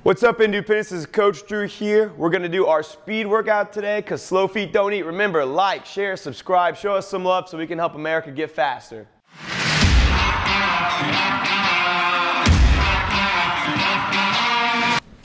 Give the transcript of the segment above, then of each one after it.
What's up, Independence? This is Coach Drew here. We're going to do our speed workout today because slow feet don't eat. Remember, like, share, subscribe, show us some love so we can help America get faster.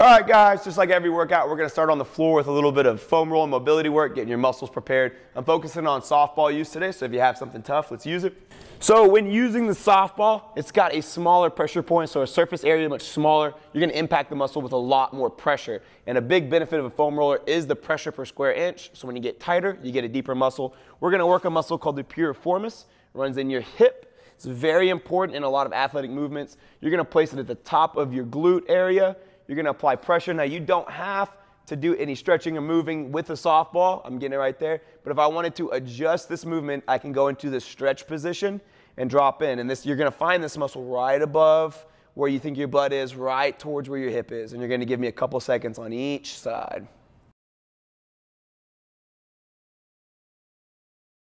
All right, guys, just like every workout, we're going to start on the floor with a little bit of foam roll and mobility work, getting your muscles prepared. I'm focusing on softball use today, so if you have something tough, let's use it. So when using the softball, it's got a smaller pressure point, so a surface area much smaller. You're going to impact the muscle with a lot more pressure. And a big benefit of a foam roller is the pressure per square inch. So when you get tighter, you get a deeper muscle. We're going to work a muscle called the piriformis. It runs in your hip. It's very important in a lot of athletic movements. You're going to place it at the top of your glute area. You're going to apply pressure. Now, you don't have to do any stretching or moving with a softball. I'm getting it right there. But if I wanted to adjust this movement, I can go into the stretch position and drop in. And this, you're going to find this muscle right above where you think your butt is, right towards where your hip is. And you're going to give me a couple seconds on each side.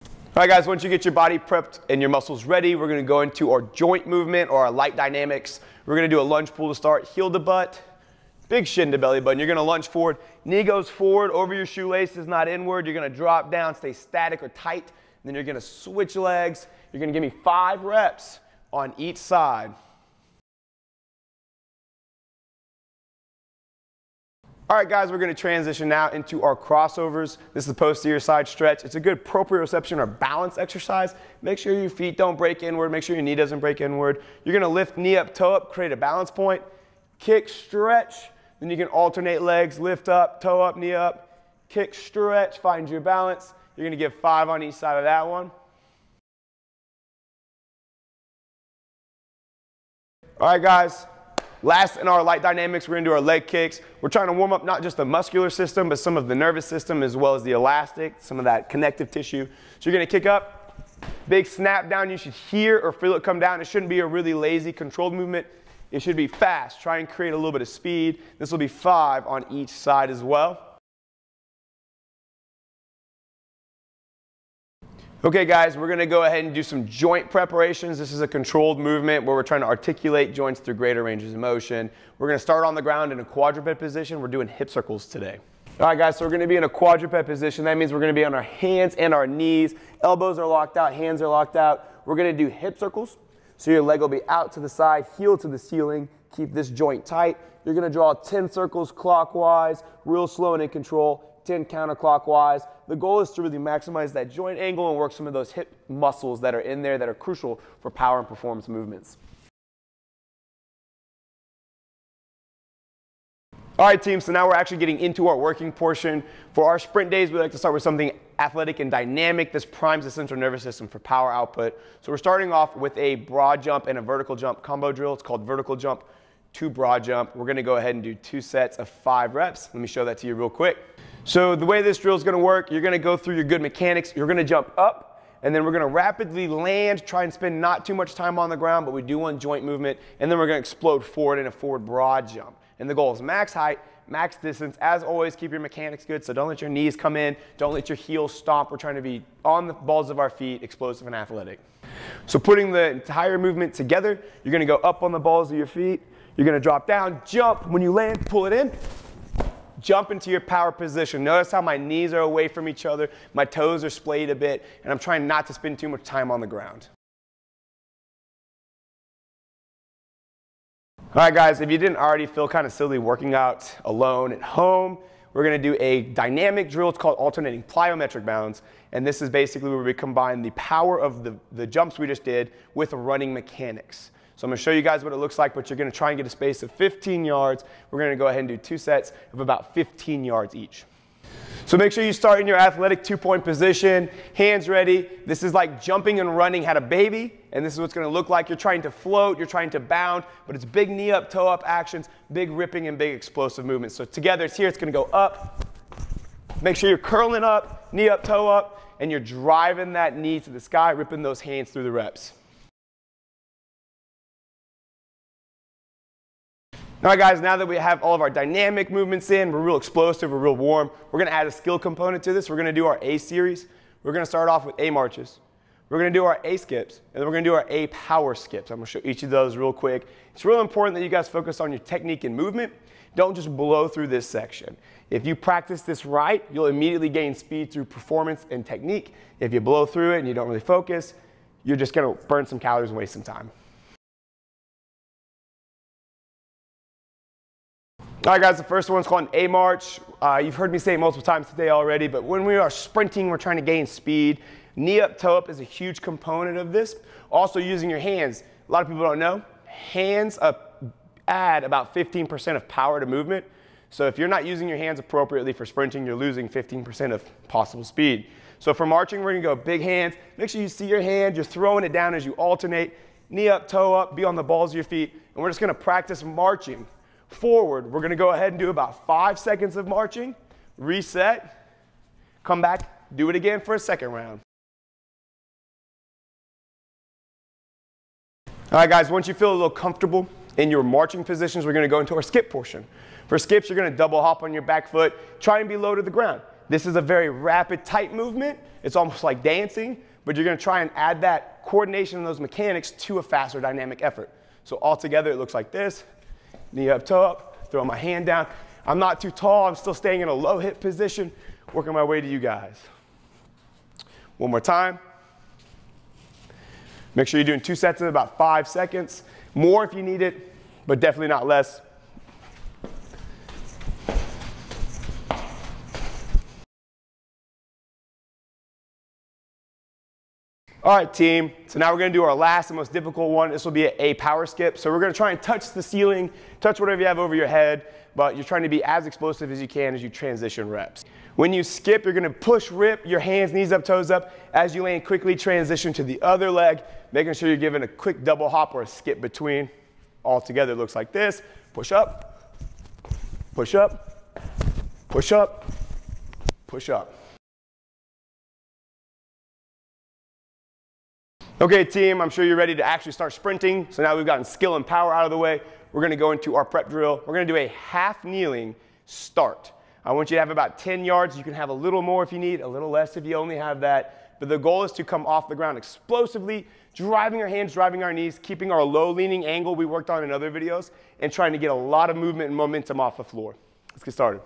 All right, guys, once you get your body prepped and your muscles ready, we're going to go into our joint movement or our light dynamics. We're going to do a lunge pull to start, heel to butt. Big shin to belly button. You're going to lunge forward. Knee goes forward over your shoelaces, not inward. You're going to drop down, stay static or tight. Then you're going to switch legs. You're going to give me 5 reps on each side. All right, guys, we're going to transition now into our crossovers. This is the posterior side stretch. It's a good proprioception or balance exercise. Make sure your feet don't break inward. Make sure your knee doesn't break inward. You're going to lift knee up, toe up, create a balance point. Kick, stretch. Then you can alternate legs, lift up, toe up, knee up. Kick, stretch, find your balance. You're going to give 5 on each side of that one. All right, guys. Last in our light dynamics, we're going to do our leg kicks. We're trying to warm up not just the muscular system, but some of the nervous system as well as the elastic, some of that connective tissue. So you're going to kick up, big snap down. You should hear or feel it come down. It shouldn't be a really lazy, controlled movement. It should be fast. Try and create a little bit of speed. This will be 5 on each side as well. Okay, guys, we're going to go ahead and do some joint preparations. This is a controlled movement where we're trying to articulate joints through greater ranges of motion. We're going to start on the ground in a quadruped position. We're doing hip circles today. All right, guys, so we're going to be in a quadruped position. That means we're going to be on our hands and our knees. Elbows are locked out, hands are locked out. We're going to do hip circles. So your leg will be out to the side, heel to the ceiling. Keep this joint tight. You're going to draw 10 circles clockwise, real slow and in control. 10 counterclockwise. The goal is to really maximize that joint angle and work some of those hip muscles that are in there that are crucial for power and performance movements. All right, team, so now we're actually getting into our working portion. For our sprint days, we like to start with something athletic and dynamic. This primes the central nervous system for power output. So we're starting off with a broad jump and a vertical jump combo drill. It's called vertical jump to broad jump. We're going to go ahead and do 2 sets of 5 reps. Let me show that to you real quick. So the way this drill is going to work, you're going to go through your good mechanics. You're going to jump up, and then we're going to rapidly land, try and spend not too much time on the ground, but we do want joint movement, and then we're going to explode forward in a forward broad jump. And the goal is max height, max distance. As always, keep your mechanics good, so don't let your knees come in. Don't let your heels stomp. We're trying to be on the balls of our feet, explosive and athletic. So putting the entire movement together, you're going to go up on the balls of your feet. You're going to drop down, jump. When you land, pull it in. Jump into your power position. Notice how my knees are away from each other, my toes are splayed a bit, and I'm trying not to spend too much time on the ground. All right, guys, if you didn't already feel kind of silly working out alone at home, we're going to do a dynamic drill. It's called Alternating Plyo Bounds, and this is basically where we combine the power of the jumps we just did with running mechanics. So I'm going to show you guys what it looks like, but you're going to try and get a space of 15 yards. We're going to go ahead and do 2 sets of about 15 yards each. So make sure you start in your athletic 2-point position, hands ready. This is like jumping and running had a baby, and this is what's going to look like. You're trying to float, you're trying to bound, but it's big knee up, toe up actions, big ripping and big explosive movements. So together it's here, it's going to go up. Make sure you're curling up, knee up, toe up, and you're driving that knee to the sky, ripping those hands through the reps. All right, guys, now that we have all of our dynamic movements in, we're real explosive, we're real warm, we're going to add a skill component to this. We're going to do our A series. We're going to start off with A marches. We're going to do our A skips, and then we're going to do our A power skips. I'm going to show each of those real quick. It's real important that you guys focus on your technique and movement. Don't just blow through this section. If you practice this right, you'll immediately gain speed through performance and technique. If you blow through it and you don't really focus, you're just going to burn some calories and waste some time. All right, guys, the first one's called an A march. You've heard me say it multiple times today already, but when we are sprinting, we're trying to gain speed. Knee up, toe up is a huge component of this. Also using your hands. A lot of people don't know, hands up add about 15% of power to movement. So if you're not using your hands appropriately for sprinting, you're losing 15% of possible speed. So for marching, we're gonna go big hands. Make sure you see your hand, you're throwing it down as you alternate. Knee up, toe up, be on the balls of your feet. And we're just gonna practice marching forward. We're gonna go ahead and do about 5 seconds of marching, reset, come back, do it again for a second round. All right, guys, once you feel a little comfortable in your marching positions, we're gonna go into our skip portion. For skips, you're gonna double hop on your back foot, try and be low to the ground. This is a very rapid, tight movement. It's almost like dancing, but you're gonna try and add that coordination and those mechanics to a faster dynamic effort. So all together, it looks like this. Knee up, toe up, throw my hand down. I'm not too tall, I'm still staying in a low hip position, working my way to you guys. One more time. Make sure you're doing 2 sets in about 5 seconds. More if you need it, but definitely not less. All right, team, so now we're gonna do our last and most difficult one. This will be a power skip. So we're gonna try and touch the ceiling, touch whatever you have over your head, but you're trying to be as explosive as you can as you transition reps. When you skip, you're gonna push, rip, your hands, knees up, toes up. As you land, quickly transition to the other leg, making sure you're giving a quick double hop or a skip between. All together, it looks like this. Push up, push up, push up, push up. Okay, team, I'm sure you're ready to actually start sprinting. So now we've gotten skill and power out of the way. We're gonna go into our prep drill. We're gonna do a half kneeling start. I want you to have about 10 yards. You can have a little more if you need, a little less if you only have that. But the goal is to come off the ground explosively, driving our hands, driving our knees, keeping our low leaning angle we worked on in other videos, and trying to get a lot of movement and momentum off the floor. Let's get started.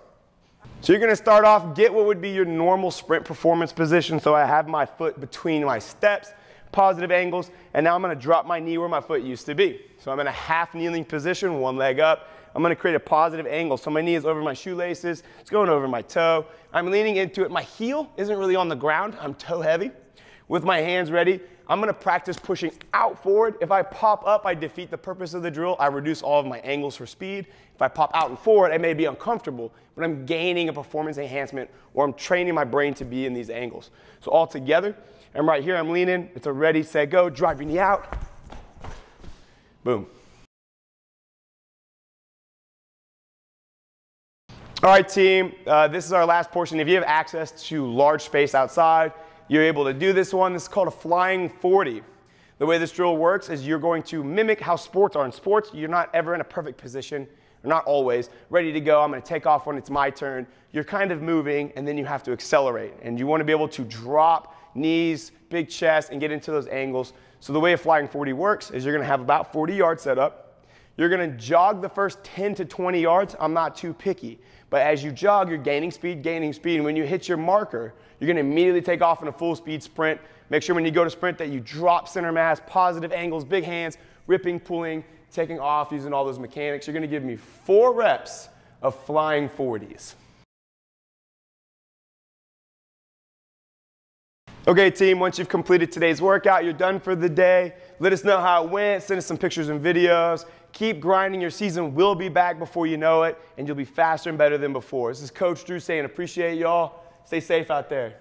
So you're gonna start off, get what would be your normal sprint performance position. So I have my foot between my steps, positive angles, and now I'm gonna drop my knee where my foot used to be. So I'm in a half kneeling position, one leg up. I'm gonna create a positive angle. So my knee is over my shoelaces, it's going over my toe. I'm leaning into it. My heel isn't really on the ground, I'm toe heavy. With my hands ready, I'm gonna practice pushing out forward. If I pop up, I defeat the purpose of the drill. I reduce all of my angles for speed. If I pop out and forward, I may be uncomfortable, but I'm gaining a performance enhancement, or I'm training my brain to be in these angles. So all together, I'm right here, I'm leaning, it's a ready, set, go, drive your knee out, boom. All right, team, this is our last portion. If you have access to large space outside, you're able to do this one. This is called a flying 40. The way this drill works is you're going to mimic how sports are. In sports, you're not ever in a perfect position, or not always, ready to go. I'm gonna take off when it's my turn. You're kind of moving, and then you have to accelerate. And you wanna be able to drop knees, big chest, and get into those angles. So the way a flying 40 works is you're gonna have about 40 yards set up. You're gonna jog the first 10 to 20 yards. I'm not too picky. But as you jog, you're gaining speed, and when you hit your marker, you're gonna immediately take off in a full speed sprint. Make sure when you go to sprint that you drop center mass, positive angles, big hands, ripping, pulling, taking off, using all those mechanics. You're gonna give me 4 reps of flying 40s. Okay, team, once you've completed today's workout, you're done for the day. Let us know how it went, send us some pictures and videos. Keep grinding, your season will be back before you know it, and you'll be faster and better than before. This is Coach Drew saying appreciate y'all. Stay safe out there.